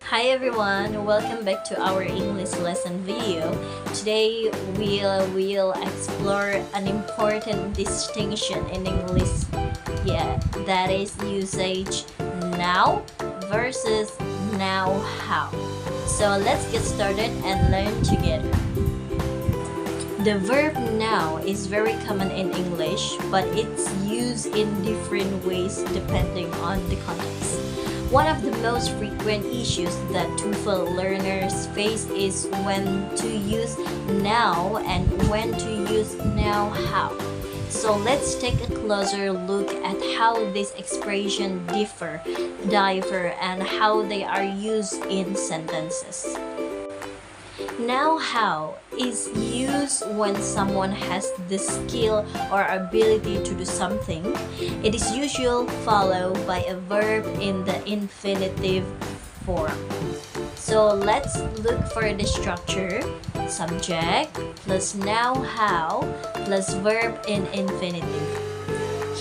Hi everyone, welcome back to our English lesson video. Today we'll explore an important distinction in English. That is usage now versus now how. So let's get started and learn together. The verb now is very common in English, but it's used in different ways depending on the context. One of the most frequent issues that TOEFL learners face is when to use now and when to use now how. So let's take a closer look at how these expressions differ and how they are used in sentences. Now how is used when someone has the skill or ability to do something. It is usually followed by a verb in the infinitive form. So let's look for the structure. Subject plus now how plus verb in infinitive.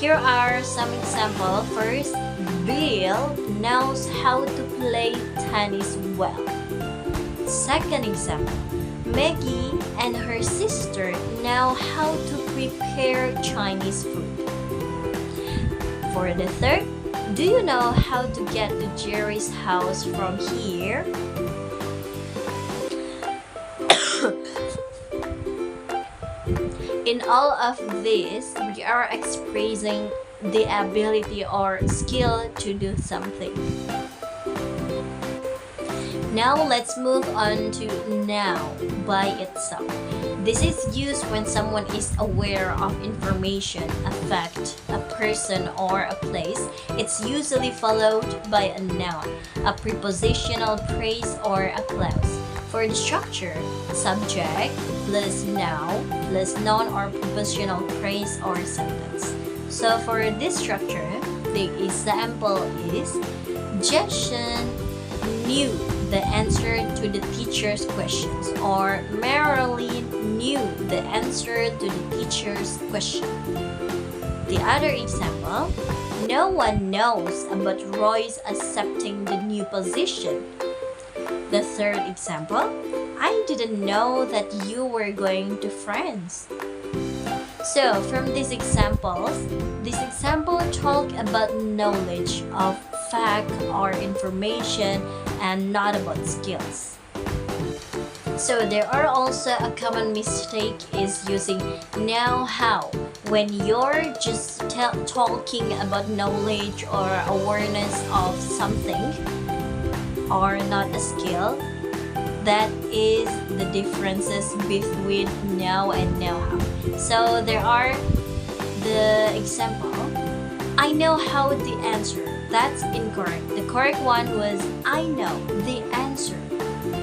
Here are some examples. First, Bill knows how to play tennis well. Second example, Maggie and her sister know how to prepare Chinese food. For the third, do you know how to get to Jerry's house from here? In all of this, we are expressing the ability or skill to do something. Now let's move on to now by itself. This is used when someone is aware of information, a fact, a person, or a place. It's usually followed by a noun, a prepositional phrase, or a clause. For the structure, subject plus noun plus noun or prepositional phrase or sentence. So for this structure, the example is Jason knew the answer to the teacher's questions, or Marilyn knew the answer to the teacher's question. The other example, no one knows about Roy's accepting the new position. The third example, I didn't know that you were going to France. So from these examples, this example talk about knowledge of fact or information and not about skills. So there are also a common mistake is using now how when you're just talking about knowledge or awareness of something or not a skill. That is the differences between now and now how. So there are the example, I know how the answer. That's incorrect. The correct one was I know the answer.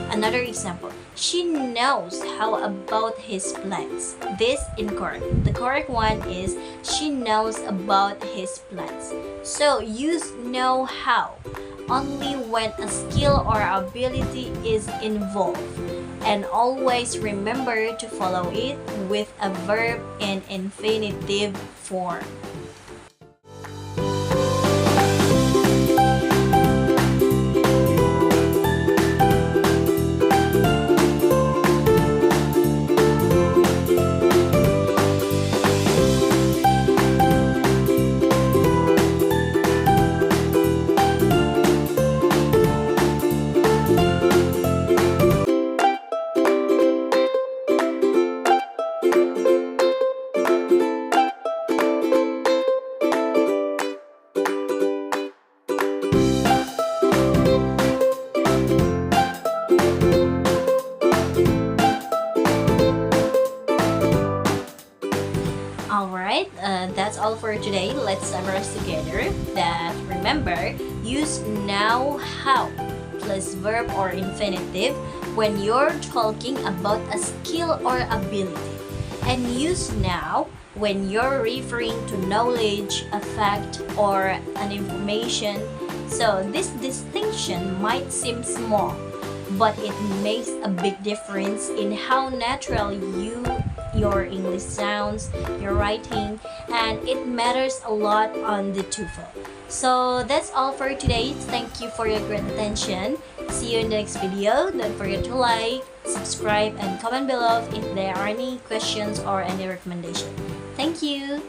Another example, she knows how about his plans. This incorrect. The correct one is she knows about his plans. So use know how only when a skill or ability is involved. And always remember to follow it with a verb in infinitive form. Alright, that's all for today. Let's summarize together that remember, use now how plus verb or infinitive when you're talking about a skill or ability. And use now when you're referring to knowledge, a fact, or an information. So this distinction might seem small, but it makes a big difference in how naturally your English sounds, your writing, and it matters a lot on the TOEFL. So that's all for today. Thank you for your great attention. See you in the next video. Don't forget to like, subscribe, and comment below if there are any questions or any recommendation. Thank you!